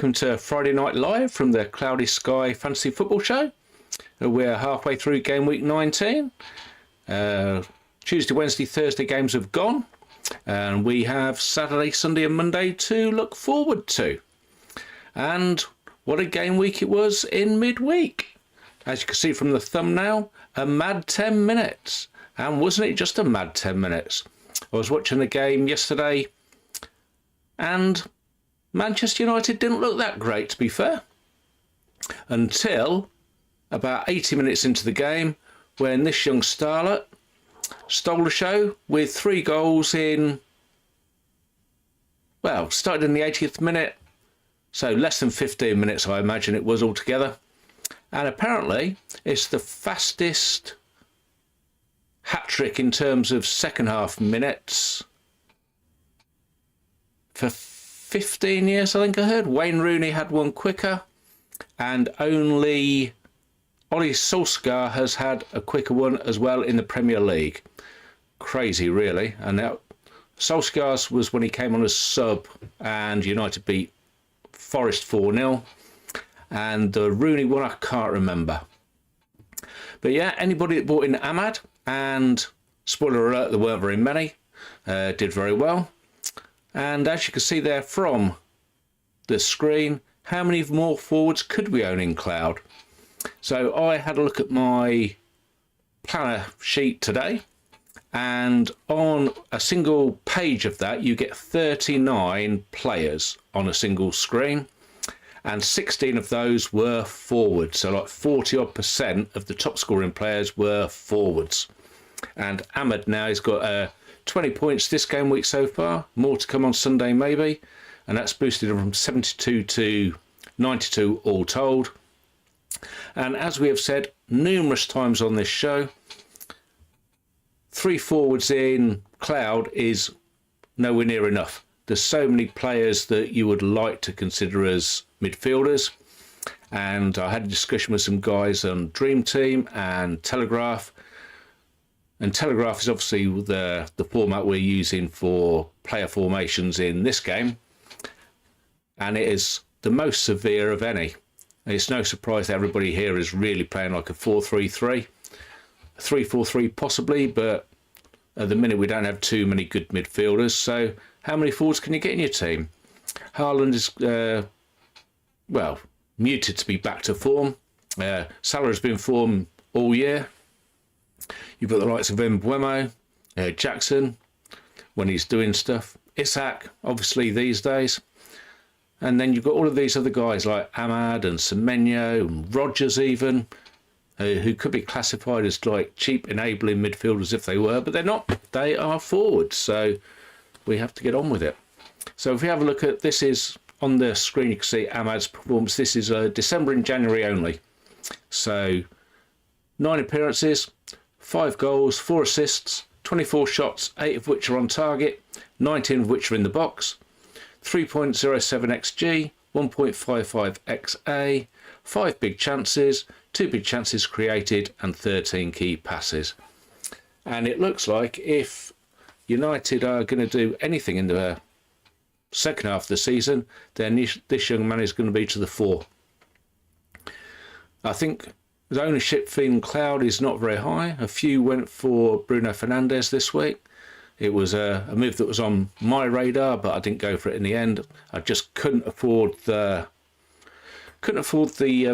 welcome to Friday Night Live from the Cloudy Sky Fantasy Football Show. We're halfway through game week 19. Tuesday, Wednesday, Thursday games have gone, and we have Saturday, Sunday and Monday to look forward to. And what a game week it was in midweek. As you can see from the thumbnail, a mad 10 minutes. And wasn't it just a mad 10 minutes? I was watching the game yesterday, and Manchester United didn't look that great, to be fair, until about 80 minutes into the game, when this young starlet stole the show with 3 goals in, well, started in the 80th minute, so less than 15 minutes I imagine it was altogether. And apparently it's the fastest hat-trick in terms of second half minutes for 15 years, I think I heard. Wayne Rooney had one quicker, and only Ollie Solskjaer has had a quicker one as well in the Premier League. Crazy, really. And now Solskjaer's was when he came on as sub and United beat Forest 4-0. And the Rooney one, I can't remember. But yeah, anybody that bought in Ahmad, and spoiler alert, there weren't very many, did very well. And as you can see there from the screen, how many more forwards could we own in Cloud? So I had a look at my planner sheet today, and on a single page of that you get 39 players on a single screen, and 16 of those were forwards. So like 40% of the top scoring players were forwards. And Ahmed now has got 20 points this game week so far, more to come on Sunday maybe, and that's boosted him from 72 to 92 all told. And as we have said numerous times on this show, 3 forwards in Cloud is nowhere near enough. There's so many players that you would like to consider as midfielders, and I had a discussion with some guys on Dream Team and Telegraph. And Telegraph is obviously the format we're using for player formations in this game. And it is the most severe of any. It's no surprise that everybody here is really playing like a 4-3-3. 3-4-3 possibly, but at the minute we don't have too many good midfielders. So how many forwards can you get in your team? Haaland is, well, muted to be back to form. Salah has been form all year. You've got the likes of Mbeumo, Jackson, when he's doing stuff. Isak, obviously, these days. And then you've got all of these other guys like Ahmad and Semenyo and Rodgers even, who could be classified as like cheap enabling midfielders if they were, but they're not. They are forwards, so we have to get on with it. So if we have a look at, this is on the screen, you can see Ahmad's performance. This is December and January only. So 9 appearances, 5 goals, 4 assists, 24 shots, 8 of which are on target, 19 of which are in the box, 3.07 xG, 1.55 XA, 5 big chances, 2 big chances created, and 13 key passes. And it looks like if United are going to do anything in the second half of the season, then this young man is going to be to the fore. I think the ownership in Cloud is not very high. A few went for Bruno Fernandes this week. It was a move that was on my radar, but I didn't go for it in the end. I just couldn't afford the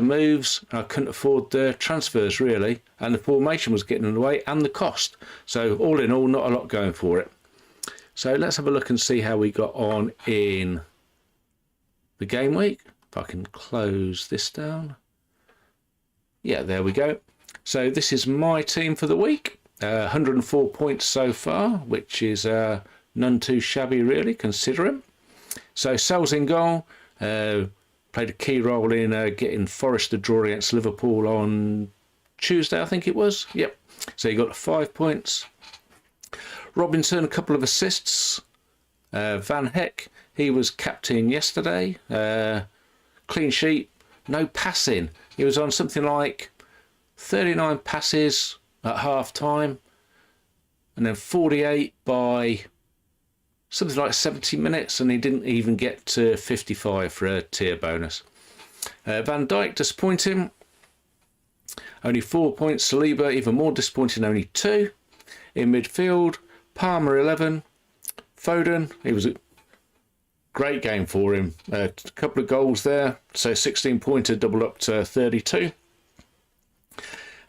moves. I couldn't afford the transfers really, and the formation was getting in the way, and the cost. So all in all, not a lot going for it. So let's have a look and see how we got on in the game week. If I can close this down. Yeah, there we go. So this is my team for the week. 104 points so far, which is none too shabby really, considering. So Sells in goal. Played a key role in getting Forest to draw against Liverpool on Tuesday, I think it was. Yep. So he got 5 points. Robinson, a couple of assists. Van Heck, he was captain yesterday. Clean sheet, no passing. He was on something like 39 passes at half time, and then 48 by something like 70 minutes, and he didn't even get to 55 for a tier bonus. Van Dijk, disappointing. Only 4 points. Saliba, even more disappointing, only 2. In midfield, Palmer, 11. Foden, it was a great game for him. A couple of goals there, so 16-pointer doubled up to 32.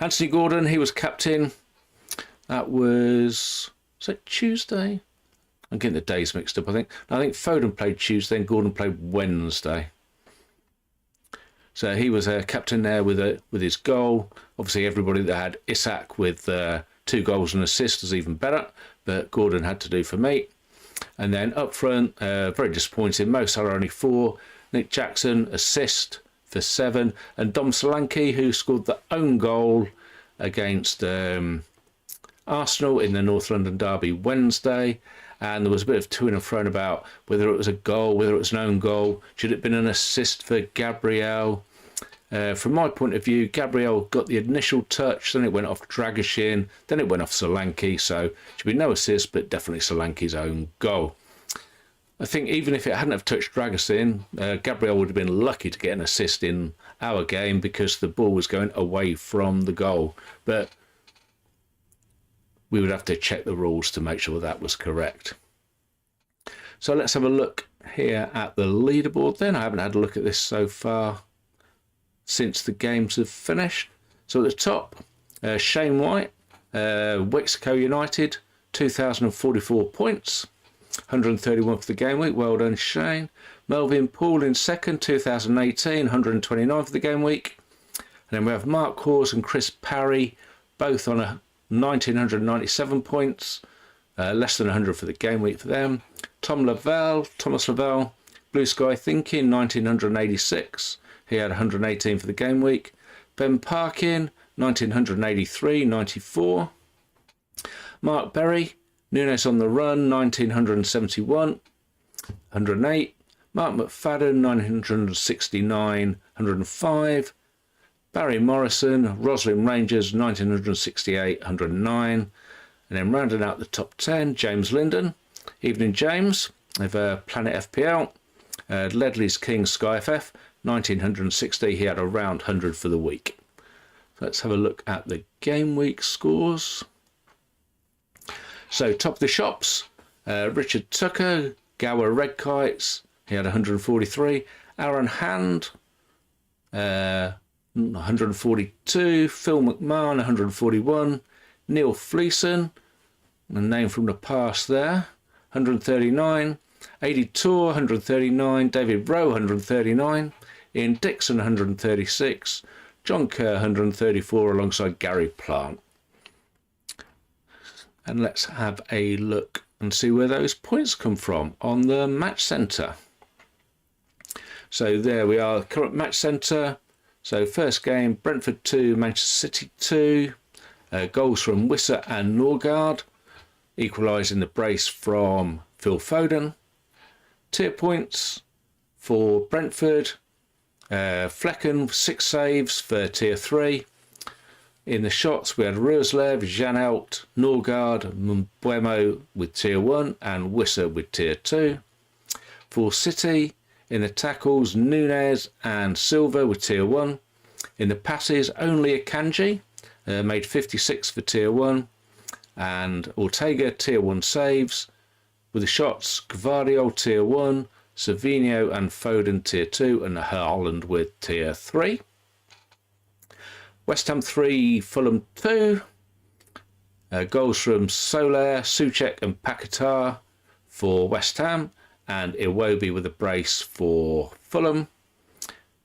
Anthony Gordon, he was captain. Was that Tuesday? I'm getting the days mixed up, I think. Foden played Tuesday and Gordon played Wednesday. So he was a captain there with his goal. Obviously, everybody that had Isak with 2 goals and assists was even better, but Gordon had to do for me. And then up front, very disappointing. Mo Salah only 4. Nick Jackson, assist for 7. And Dom Solanke, who scored the own goal against Arsenal in the North London derby Wednesday. And there was a bit of to and fro about whether it was a goal, whether it was an own goal. Should it have been an assist for Gabriel? From my point of view, Gabriel got the initial touch, then it went off Dragishin, then it went off Solanke, so should be no assist, but definitely Solanke's own goal. I think even if it hadn't have touched Dragishin, Gabriel would have been lucky to get an assist in our game because the ball was going away from the goal. But we would have to check the rules to make sure that was correct. So let's have a look here at the leaderboard then. I haven't had a look at this so far since the games have finished. So at the top, Shane White, Wixico United, 2,044 points, 131 for the game week. Well done, Shane. Melvin Poole in second, 2018, 129 for the game week. And then we have Mark Hawes and Chris Parry, both on a 1,997 points, less than 100 for the game week for them. Thomas Lavelle, Blue Sky Thinking, 1,986. He had 118 for the game week. Ben Parkin, 1,983, 94. Mark Berry, Nunes on the Run, 1,971, 108. Mark McFadden, 969, 105. Barry Morrison, Roslyn Rangers, 1968, 109. And then rounding out the top 10, James Linden. Evening, James, of Planet FPL. Ledley's King Sky FF, 1960. He had around 100 for the week. Let's have a look at the game week scores. So, top of the shops, Richard Tucker, Gower Red Kites. He had 143. Aaron Hand, 142, Phil McMahon, 141, Neil Fleeson, a name from the past there, 139, 80 Tour, 139, David Rowe, 139, Ian Dixon, 136, John Kerr, 134, alongside Gary Plant. And let's have a look and see where those points come from on the match centre. So there we are, current match centre. So first game, Brentford 2, Manchester City 2. Goals from Wissa and Norgard, equalising the brace from Phil Foden. Tier points for Brentford. Flecken, 6 saves for tier 3. In the shots, we had Ruslev, Janelt, Norgard, Mbuemo with tier 1 and Wissa with tier 2. For City, in the tackles, Nunes and Silva with tier 1. In the passes, only Akanji made 56 for tier 1. And Ortega, tier 1 saves. With the shots, Gvardiol, tier 1. Savinho and Foden, tier 2. And Haaland with tier 3. West Ham 3, Fulham 2. Goals from Soler, Souček and Paquetá for West Ham. And Iwobi with a brace for Fulham.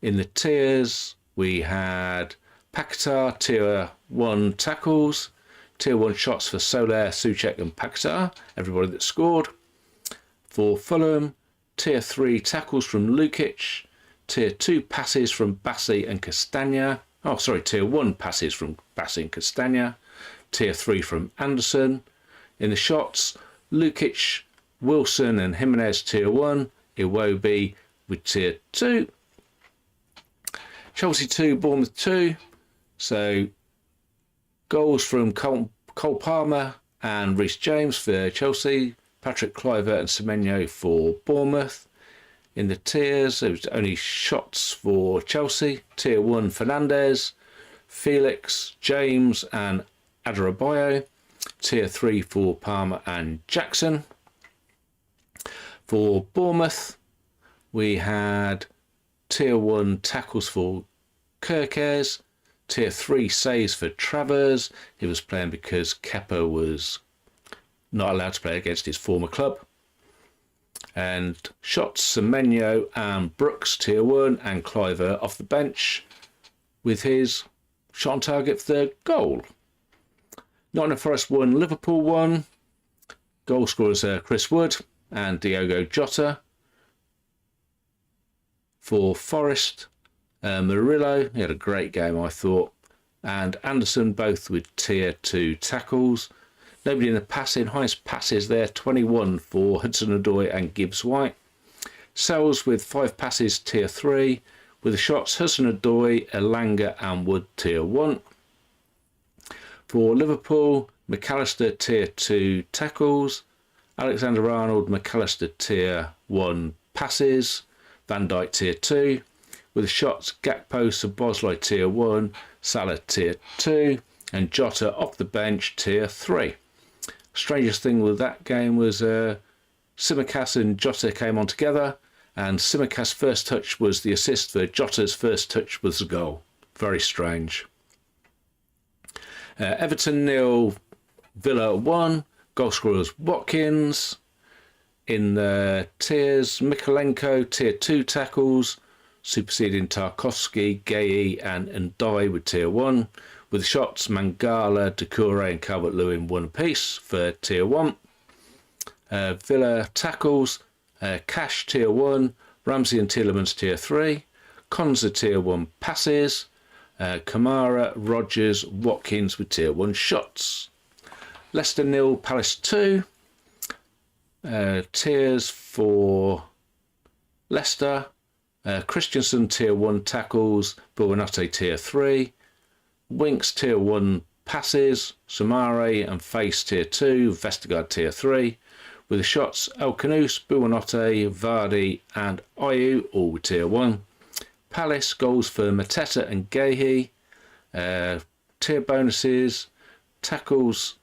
In the tiers, we had Paquetá, tier 1 tackles, tier 1 shots for Soler, Souček and Paquetá, everybody that scored. For Fulham, tier 3 tackles from Lukic, tier 2 passes from Bassi and Castagna. Oh, sorry, tier 1 passes from Bassi and Castagna, tier 3 from Anderson. In the shots, Lukic, Wilson and Jimenez tier 1, Iwobi with tier 2. Chelsea 2, Bournemouth 2. So goals from Cole Palmer and Reece James for Chelsea, Patrick Kluivert and Semenyo for Bournemouth. In the tiers, there was only shots for Chelsea. Tier 1, Fernandes, Felix, James and Adarabioyo. Tier 3 for Palmer and Jackson. For Bournemouth, we had Tier 1 tackles for Kerkez. Tier 3 saves for Travers. He was playing because Kepa was not allowed to play against his former club. And shots, Semenyo and Brooks, Tier 1, and Kluivert off the bench with his shot on target for the goal. Nottingham Forest 1, Liverpool 1. Goal scorers Chris Wood and Diogo Jota. For Forest, Murillo, he had a great game, I thought, and Anderson, both with Tier 2 tackles. Nobody in the passing, highest passes there, 21 for Hudson-Odoi and Gibbs-White. Sells with 5 passes, Tier 3, with the shots Hudson-Odoi, Elanga and Wood, Tier 1. For Liverpool, McAllister, Tier 2 tackles. Alexander-Arnold, McAllister, Tier 1 passes. Van Dijk, Tier 2. With the shots Gakpo, Szoboszlai, Tier 1. Salah, Tier 2. And Jota off the bench, Tier 3. Strangest thing with that game was Tsimikas and Jota came on together, and Tsimikas' first touch was the assist for Jota's first touch was the goal. Very strange. Everton 0, Villa 1. Goal scorers Watkins. In the tiers, Mikolenko, Tier 2 tackles, superseding Tarkowski, Gueye and Ndai with Tier 1. With the shots, Mangala, Doucouré and Calvert-Lewin 1 apiece for Tier 1. Villa tackles, Cash Tier 1, Ramsey and Tielemans Tier 3. Konza Tier 1 passes, Kamara, Rogers, Watkins with Tier 1 shots. Leicester 0, Palace 2. Tiers for Leicester, Christensen Tier 1 tackles, Buonanotte Tier 3. Winks Tier 1 passes, Samare and Face Tier 2, Vestergaard Tier 3. With the shots, El Kanous, Buonanotte, Vardy and Ayew, all with Tier 1. Palace goals for Mateta and Gueye. Tier bonuses, tackles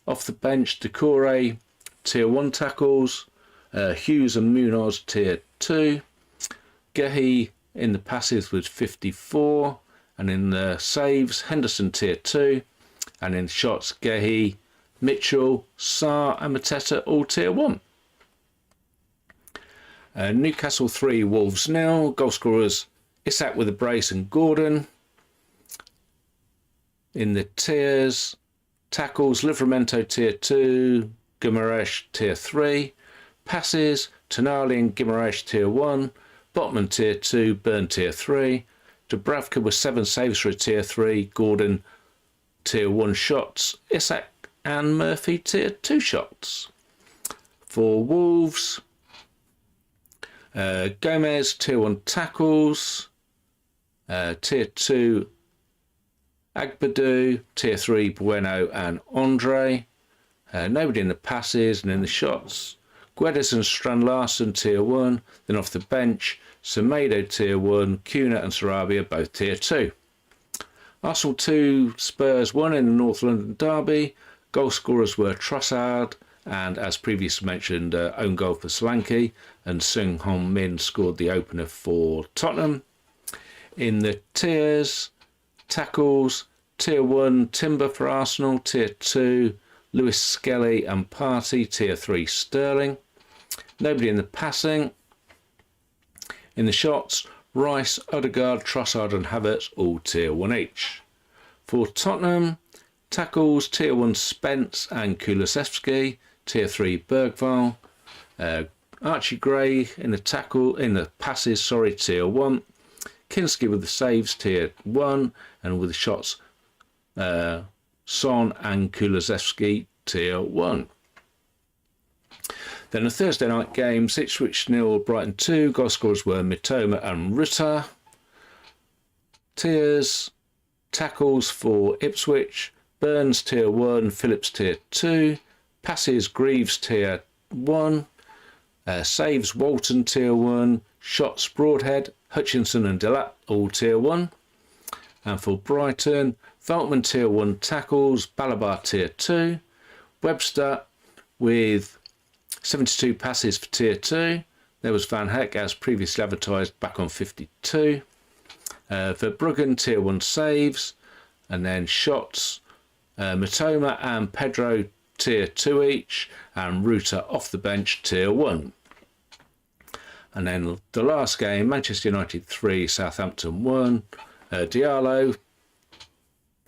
off the bench, Doucouré, Tier 1 tackles, Hughes and Munoz Tier 2. Gueye in the passes with 54. And in the saves, Henderson Tier 2. And in shots, Gueye, Mitchell, Sarr and Mateta all Tier 1. Newcastle 3, Wolves 0. Goal scorers, Isak with a brace and Gordon. In the tiers, tackles, Livramento Tier 2, Guimaraes Tier 3. Passes, Tonali and Guimaraes Tier 1. Botman Tier 2, Burn Tier 3. Dubravka with 7 saves for a Tier 3, Gordon Tier 1 shots, Isak and Murphy Tier 2 shots. For Wolves, Gomez Tier 1 tackles, Tier 2 Agbadou, Tier 3 Bueno and Andre. Nobody in the passes and in the shots. Guedes and Strand Larsen Tier 1, then off the bench, Semedo Tier 1, Cunha and Sarabia both Tier 2. Arsenal 2, Spurs 1 in the North London derby. Goal scorers were Trossard and, as previously mentioned, own goal for Solanke, and Sung Hong Min scored the opener for Tottenham. In the tiers, tackles, Tier 1 Timber for Arsenal, Tier 2 Lewis Skelly and Partey, Tier 3 Sterling. Nobody in the passing. In the shots, Rice, Odegaard, Trossard and Havertz all Tier 1 each. For Tottenham, tackles, Tier 1 Spence and Kulusevski, Tier 3 Bergvall. Archie Gray in the passes, Tier 1. Kinski with the saves, Tier 1, and with the shots, Son and Kulusevski, Tier 1. Then a Thursday night game, Ipswich 0, Brighton 2. Goal scorers were Mitoma and Rutter. Tiers, tackles for Ipswich, Burns Tier 1, Phillips Tier 2. Passes, Greaves Tier 1. Saves, Walton, Tier 1. Shots, Broadhead, Hutchinson and Delap, all Tier 1. And for Brighton, Veltman Tier 1 tackles, Balabar Tier 2. Webster with 72 passes for Tier 2. There was Van Heck, as previously advertised, back on 52. Verbruggen Tier 1 saves. And then shots, Matoma and Pedro Tier 2 each. And Ruta off the bench Tier 1. And then the last game, Manchester United 3, Southampton 1. Diallo,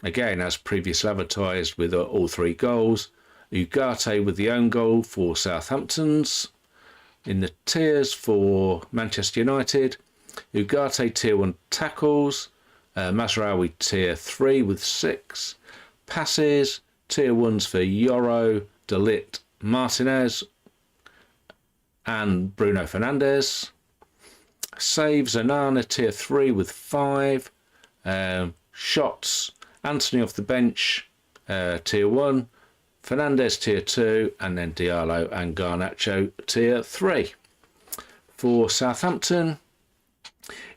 again as previously advertised, with all 3 goals. Ugarte with the own goal for Southampton's. In the tiers for Manchester United, Ugarte Tier 1 tackles, Mazraoui Tier 3 with 6 passes, Tier 1s for Yoro, De Ligt, Martinez and Bruno Fernandes. Saves, Anana Tier 3 with 5. Shots, Anthony off the bench, Tier 1. Fernandes Tier 2, and then Diallo and Garnacho Tier 3. For Southampton,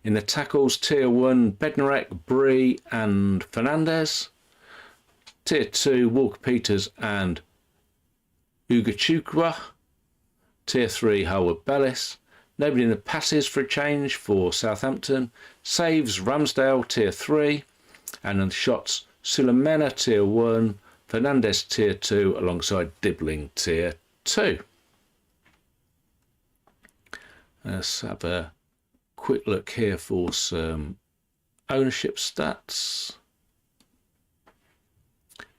in the tackles, Tier 1, Bednarek, Bree and Fernandes. Tier 2, Walker-Peters and Ugachukwu. Tier 3, Howard-Bellis. Nobody in the passes for a change for Southampton. Saves, Ramsdale Tier 3. And in the shots, Sulemena Tier 1. Fernandes Tier 2 alongside Dibbling Tier 2. Let's have a quick look here for some ownership stats.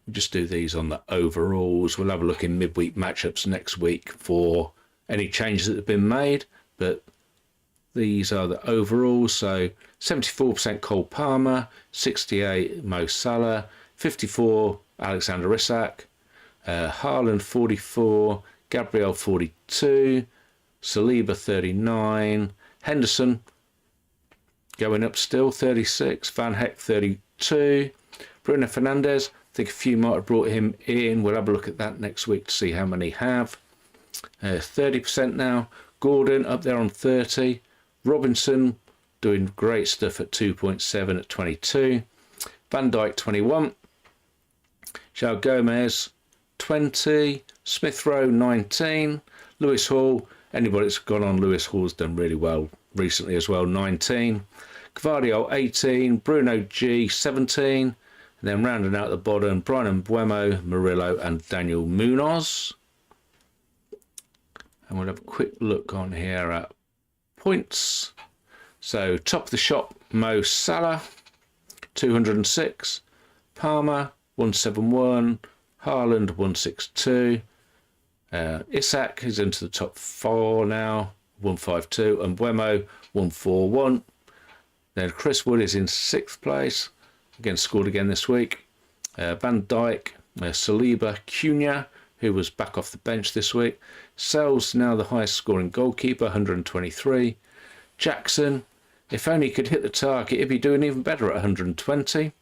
We'll just do these on the overalls. We'll have a look in midweek matchups next week for any changes that have been made, but these are the overalls. So 74% Cole Palmer, 68 Mo Salah, 54 Alexander Isak, Haaland 44, Gabriel 42, Saliba 39, Henderson going up still 36, Van Heck 32, Bruno Fernandes, I think a few might have brought him in. We'll have a look at that next week to see how many have. 30% now. Gordon up there on 30. Robinson doing great stuff at 2.7 at 22. Van Dijk 21. João Gomez 20. Smith Rowe 19. Lewis Hall, anybody that's gone on Lewis Hall's done really well recently as well, 19. Gvardiol 18. Bruno G 17. And then rounding out the bottom, Brian Mbeumo, Murillo and Daniel Munoz. And we'll have a quick look on here at points. So top of the shop, Mo Salah, 206. Palmer, 171. Haaland, 162. Isak is into the top 4 now, 152. And Mbeumo, 141. Then Chris Wood is in 6th place. Again, scored again this week. Van Dijk, Saliba, Cunha, who was back off the bench this week. Sells now the highest scoring goalkeeper, 123. Jackson, if only he could hit the target, he'd be doing even better at 120.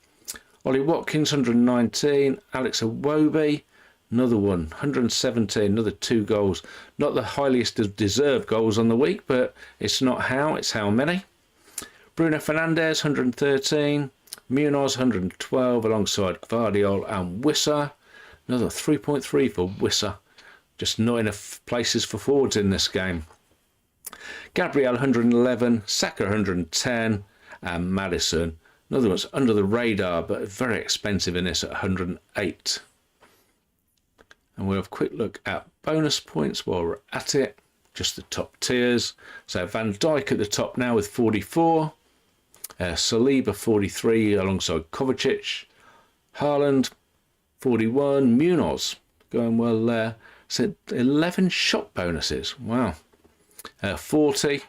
Ollie Watkins, 119. Alex Iwobi, another one, 117, another 2 goals. Not the highest of deserved goals on the week, but it's not how, it's how many. Bruno Fernandes, 113. Munoz, 112, alongside Gvardiol and Wissa. Another 3.3 for Wissa. Just not enough places for forwards in this game. Gabriel, 111. Saka, 110. And Maddison. Another one's under the radar, but very expensive in this at 108. And we'll have a quick look at bonus points while we're at it. Just the top tiers. So Van Dijk at the top now with 44. Saliba 43 alongside Kovacic. Haaland 41. Munoz going well there. So 11 shot bonuses. Wow. 40.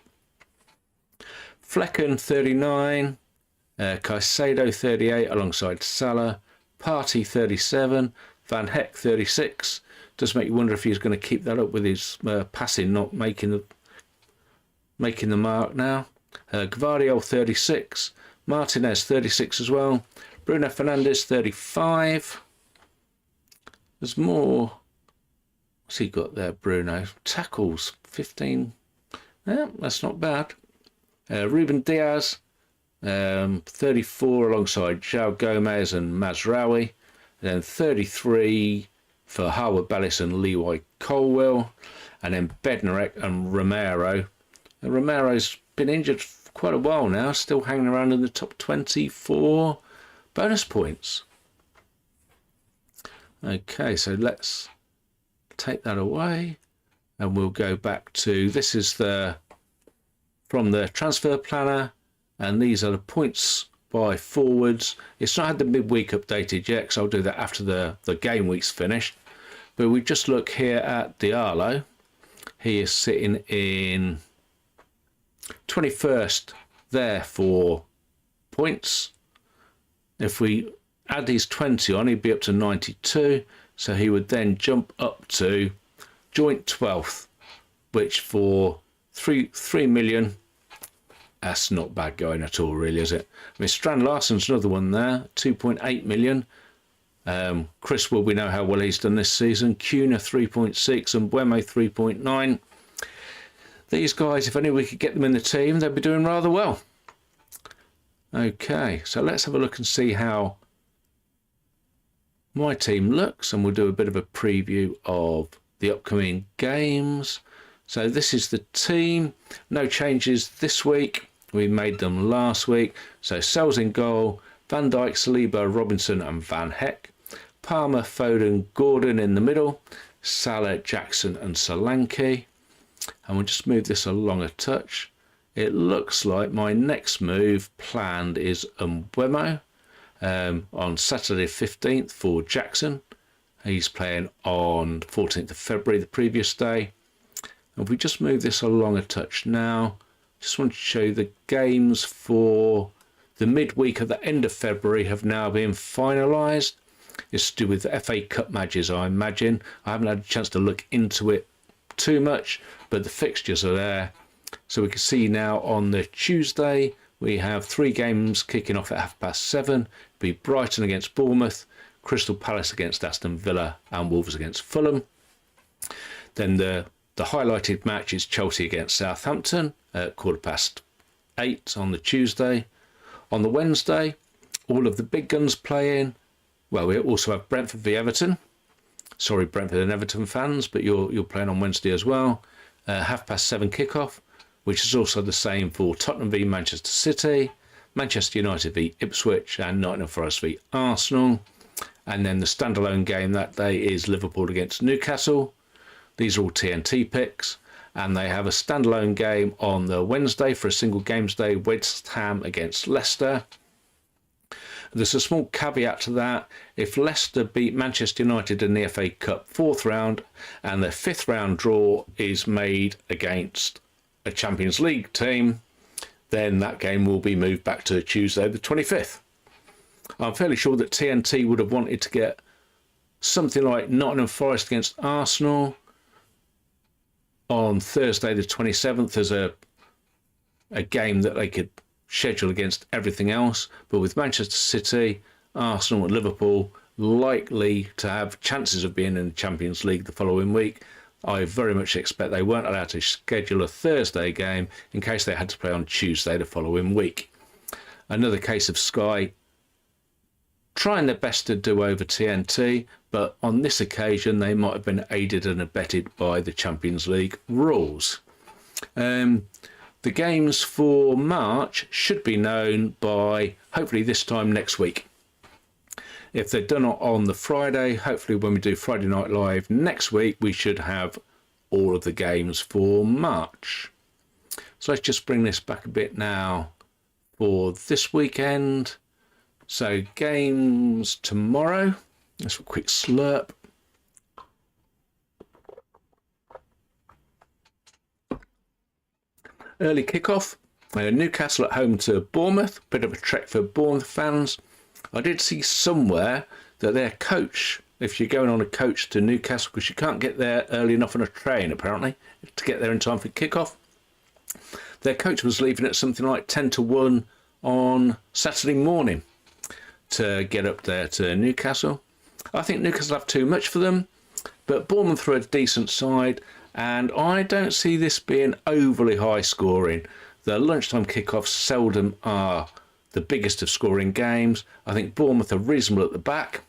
Flecken 39. Caicedo 38 alongside Salah. Partey 37. Van Heck 36. Does make you wonder if he's going to keep that up with his passing, not making the mark now. Gvardiol 36, Martinez 36 as well, Bruno Fernandes 35. There's more What's he got there, Bruno? Tackles, 15. Yeah, that's not bad. Ruben Diaz, 34 alongside João Gomez and Mazraoui. Then 33 for Harwood Bellis and Leroy Colwell. And then Bednarek and Romero. And Romero's been injured for quite a while now, still hanging around in the top 24 bonus points. Okay, so let's take that away and we'll go back to, this is from the transfer planner, and these are the points by forwards. It's not had the midweek updated yet, because I'll do that after the game week's finished. But we just look here at Diallo. He is sitting in 21st there for points. If we add these 20 on, he'd be up to 92. So he would then jump up to joint 12th, which for 3 million, that's not bad going at all, really, is it? I mean, Strand Larsen's another one there, 2.8 million. Chris Wood, we know how well he's done this season. Cunha 3.6 and Buemo 3.9. These guys, if only we could get them in the team, they'd be doing rather well. Okay, so let's have a look and see how my team looks, and we'll do a bit of a preview of the upcoming games. So this is the team. No changes this week. We made them last week. So Sells in goal, Van Dijk, Saliba, Robinson and Van Heck. Palmer, Foden, Gordon in the middle. Salah, Jackson and Solanke. And we'll just move this along a touch. It looks like my next move planned is Mbeumo. On Saturday 15th for Jackson. He's playing on 14th of February, the previous day. And if we just move this along a touch now, just want to show you the games for the midweek at the end of February have now been finalised. It's to do with the FA Cup matches, I imagine. I haven't had a chance to look into it too much, but the fixtures are there. So we can see now on the Tuesday, we have 3 games kicking off at 7:30. Be Brighton against Bournemouth, Crystal Palace against Aston Villa and Wolves against Fulham. Then the highlighted match is Chelsea against Southampton at 8:15 on the Tuesday. On the Wednesday, all of the big guns playing. Well, we also have Brentford v Everton. Sorry, Brentford and Everton fans, but you're playing on Wednesday as well. 7:30 kickoff, which is also the same for Tottenham v Manchester City, Manchester United v Ipswich and Nottingham Forest v Arsenal. And then the standalone game that day is Liverpool against Newcastle. These are all TNT picks. And they have a standalone game on the Wednesday for a single games day, West Ham against Leicester. There's a small caveat to that. If Leicester beat Manchester United in the FA Cup 4th round and their 5th round draw is made against a Champions League team, then that game will be moved back to Tuesday the 25th. I'm fairly sure that TNT would have wanted to get something like Nottingham Forest against Arsenal on Thursday the 27th as a game that they could schedule against everything else. But with Manchester City, Arsenal and Liverpool likely to have chances of being in the Champions League the following week, I very much expect they weren't allowed to schedule a Thursday game in case they had to play on Tuesday the following week. Another case of Sky trying their best to do over TNT, but on this occasion they might have been aided and abetted by the Champions League rules. The games for March should be known by hopefully this time next week. If they're done on the Friday, hopefully when we do Friday Night Live next week, we should have all of the games for March. So let's just bring this back a bit now for this weekend. So games tomorrow. Let's have a quick slurp. Early kickoff. Newcastle at home to Bournemouth. Bit of a trek for Bournemouth fans. I did see somewhere that their coach, if you're going on a coach to Newcastle, because you can't get there early enough on a train apparently to get there in time for kickoff, their coach was leaving at something like 10 to 1 on Saturday morning to get up there to Newcastle. I think Newcastle have too much for them, But Bournemouth are a decent side, and I don't see this being overly high scoring. The lunchtime kickoffs seldom are the biggest of scoring games. I think Bournemouth are reasonable at the back.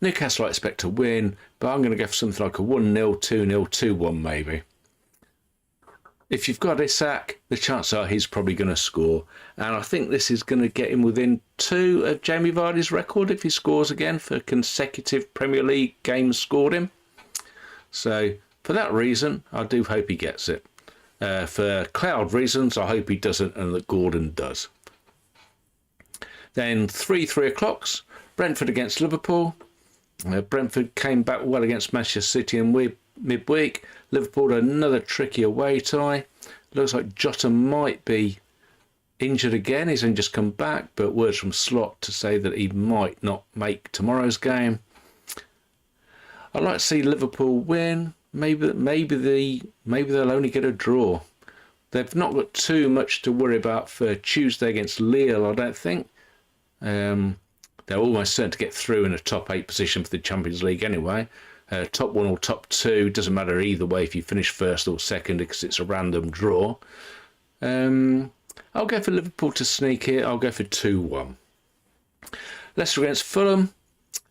Newcastle I expect to win, but I'm going to go for something like a 1-0, 2-0, 2-1 maybe. If you've got Isak, the chances are he's probably going to score. And I think this is going to get him within 2 of Jamie Vardy's record if he scores again for consecutive Premier League games scored him. So for that reason, I do hope he gets it. For cloud reasons, I hope he doesn't and that Gordon does. Then 3 o'clocks, Brentford against Liverpool. Brentford came back well against Manchester City in midweek. Liverpool another tricky away tie. Looks like Jota might be injured again. He's only just come back, but words from Slot to say that he might not make tomorrow's game. I'd like to see Liverpool win. Maybe they'll only get a draw. They've not got too much to worry about for Tuesday against Lille, I don't think. They're almost certain to get through in a top 8 position for the Champions League anyway. Top 1 or top 2, doesn't matter either way if you finish first or second because it's a random draw. I'll go for Liverpool to sneak here. I'll go for 2-1. Leicester against Fulham.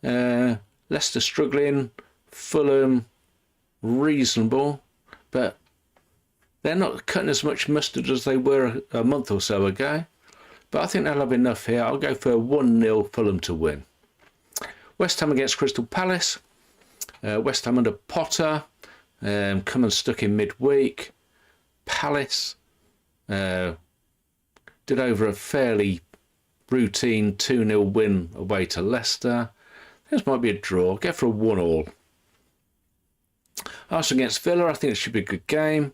Leicester struggling. Fulham reasonable, but they're not cutting as much mustard as they were a month or so ago. But I think they'll have enough here. I'll go for a 1-0 Fulham to win. West Ham against Crystal Palace. West Ham under Potter. Come unstuck in midweek. Palace did over a fairly routine 2-0 win away to Leicester. This might be a draw. Go for a 1-1. Arsenal against Villa. I think it should be a good game.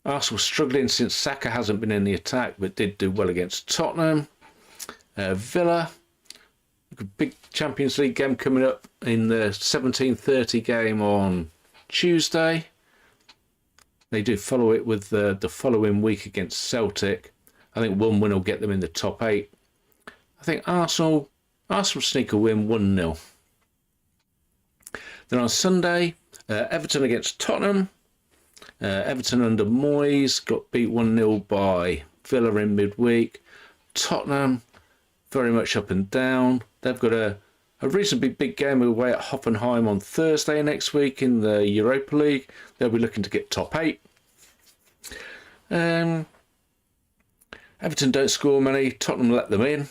Arsenal struggling since Saka hasn't been in the attack, but did do well against Tottenham. Villa, a big Champions League game coming up in the 17:30 game on Tuesday. They do follow it with the following week against Celtic. I think one win will get them in the top 8. I think Arsenal sneak a win 1-0. Then on Sunday, Everton against Tottenham. Everton under Moyes got beat 1-0 by Villa in midweek. Tottenham very much up and down. They've got a reasonably big game away at Hoffenheim on Thursday next week in the Europa League. They'll be looking to get top 8. Everton don't score many. Tottenham let them in.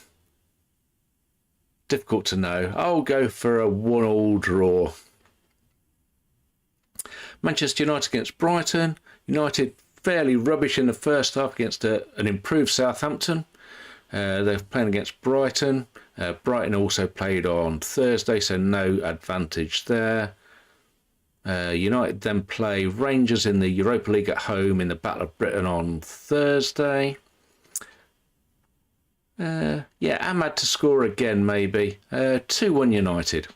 Difficult to know. I'll go for a 1-1 draw. Manchester United against Brighton. United fairly rubbish in the first half against an improved Southampton. They're playing against Brighton. Brighton also played on Thursday, so no advantage there. United then play Rangers in the Europa League at home in the Battle of Britain on Thursday. Ahmad to score again maybe. 2-1 United.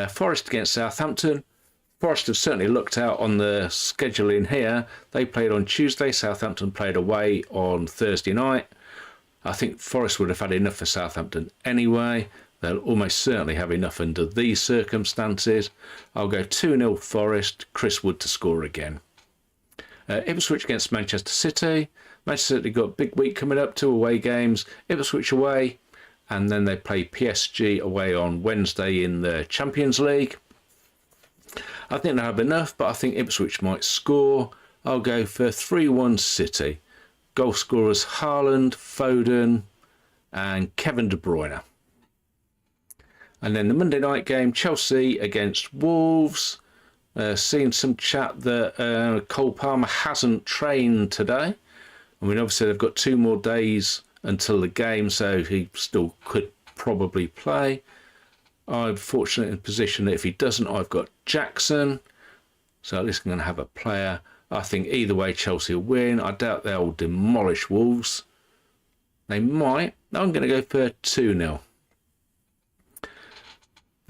Forest against Southampton. Forest have certainly looked out on the scheduling here. They played on Tuesday. Southampton played away on Thursday night. I think Forest would have had enough for Southampton anyway. They'll almost certainly have enough under these circumstances. I'll go 2-0 Forest. Chris Wood to score again. Ipswich against Manchester City. Manchester City got a big week coming up, 2 away games. Ipswich away, and then they play PSG away on Wednesday in the Champions League. I think they'll have enough, but I think Ipswich might score. I'll go for 3-1 City. Goal scorers Haaland, Foden and Kevin De Bruyne. And then the Monday night game, Chelsea against Wolves. Seeing some chat that Cole Palmer hasn't trained today. I mean, obviously they've got 2 more days until the game, so he still could probably play. I'm fortunate in position that if he doesn't, I've got Jackson. So at least I'm going to have a player. I think either way Chelsea will win. I doubt they'll demolish Wolves. They might. I'm going to go for 2-0.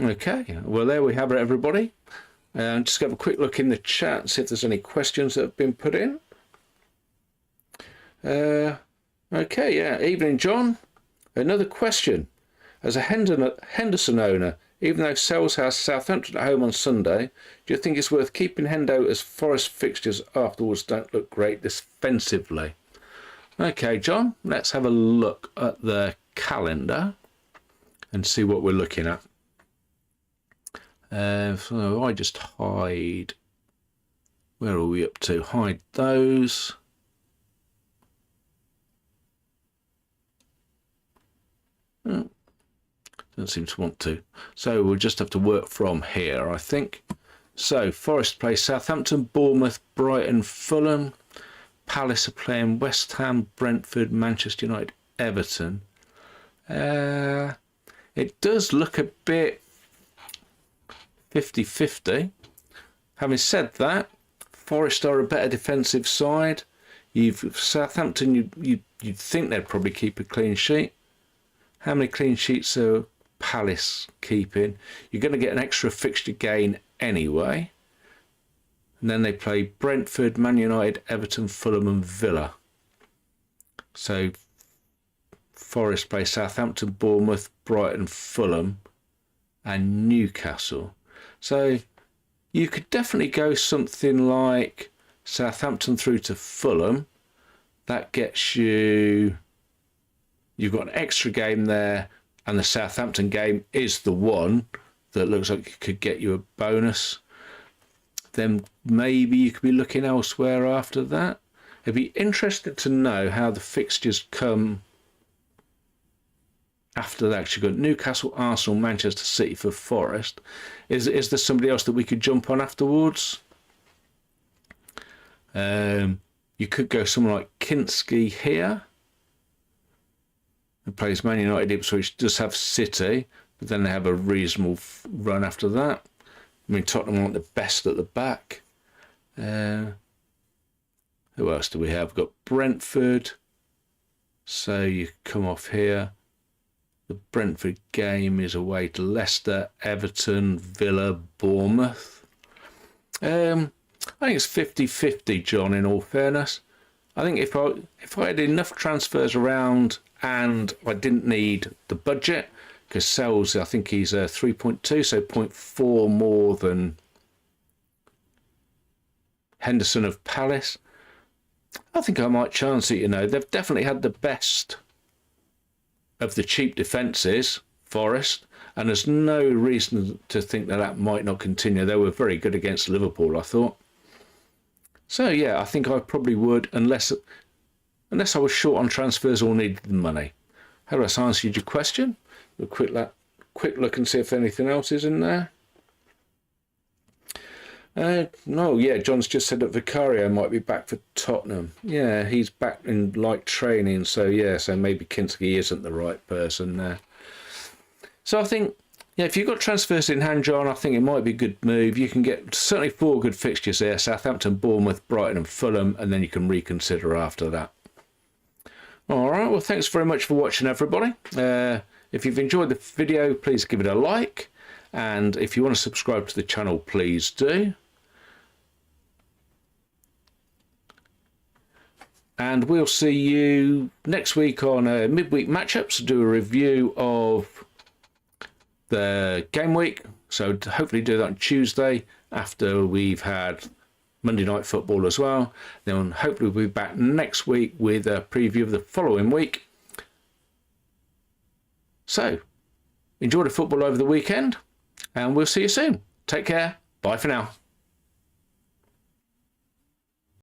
Okay, well there we have it everybody. Just have a quick look in the chat and see if there's any questions that have been put in. Okay, yeah, evening John. Another question. As a Henderson owner, Even though Sells has Southampton at home on Sunday, do you think it's worth keeping Hendo as Forest fixtures afterwards don't look great defensively? Okay, John, let's have a look at the calendar and see what we're looking at. So I just hide. Where are we up to? Hide those. Oh, don't seem to want to. So we'll just have to work from here, I think. So Forest play Southampton, Bournemouth, Brighton, Fulham. Palace are playing West Ham, Brentford, Manchester United, Everton. It does look a bit 50-50. Having said that, Forest are a better defensive side. Southampton, you'd think they'd probably keep a clean sheet. How many clean sheets are Palace keeping? You're going to get an extra fixture gain anyway. And then they play Brentford, Man United, Everton, Fulham and Villa. So Forest play Southampton, Bournemouth, Brighton, Fulham and Newcastle. So you could definitely go something like Southampton through to Fulham. That gets you... You've got an extra game there, and the Southampton game is the one that looks like it could get you a bonus. Then maybe you could be looking elsewhere after that. It'd be interesting to know how the fixtures come after that. You've got Newcastle, Arsenal, Manchester City for Forest. Is there somebody else that we could jump on afterwards? You could go someone like Kinski here. Who plays Man United, Ipswich, does have City, but then they have a reasonable run after that. I mean, Tottenham aren't the best at the back. Who else do we have? We've got Brentford. So you come off here. The Brentford game is away to Leicester, Everton, Villa, Bournemouth. I think it's 50-50, John, in all fairness. I think if I had enough transfers around and I didn't need the budget, because Sells, I think he's 3.2, so 0.4 more than Henderson of Palace. I think I might chance it, you know. They've definitely had the best of the cheap defences, Forest, and there's no reason to think that might not continue. They were very good against Liverpool, I thought. So, yeah, I think I probably would, unless I was short on transfers or needed the money. Have I answered your question? A quick look and see if anything else is in there. No, yeah, John's just said that Vicario might be back for Tottenham. Yeah, he's back in light training, so yeah, so maybe Kinski isn't the right person there. So I think, yeah, if you've got transfers in hand, John, I think it might be a good move. You can get certainly 4 good fixtures there: Southampton, Bournemouth, Brighton and Fulham, and then you can reconsider after that. All right, well, thanks very much for watching, everybody. If you've enjoyed the video, please give it a like. And if you want to subscribe to the channel, please do. And we'll see you next week on midweek matchups, do a review of the game week. So hopefully do that on Tuesday after we've had Monday Night Football as well. Then hopefully we'll be back next week with a preview of the following week. So enjoy the football over the weekend and we'll see you soon. Take care. Bye for now.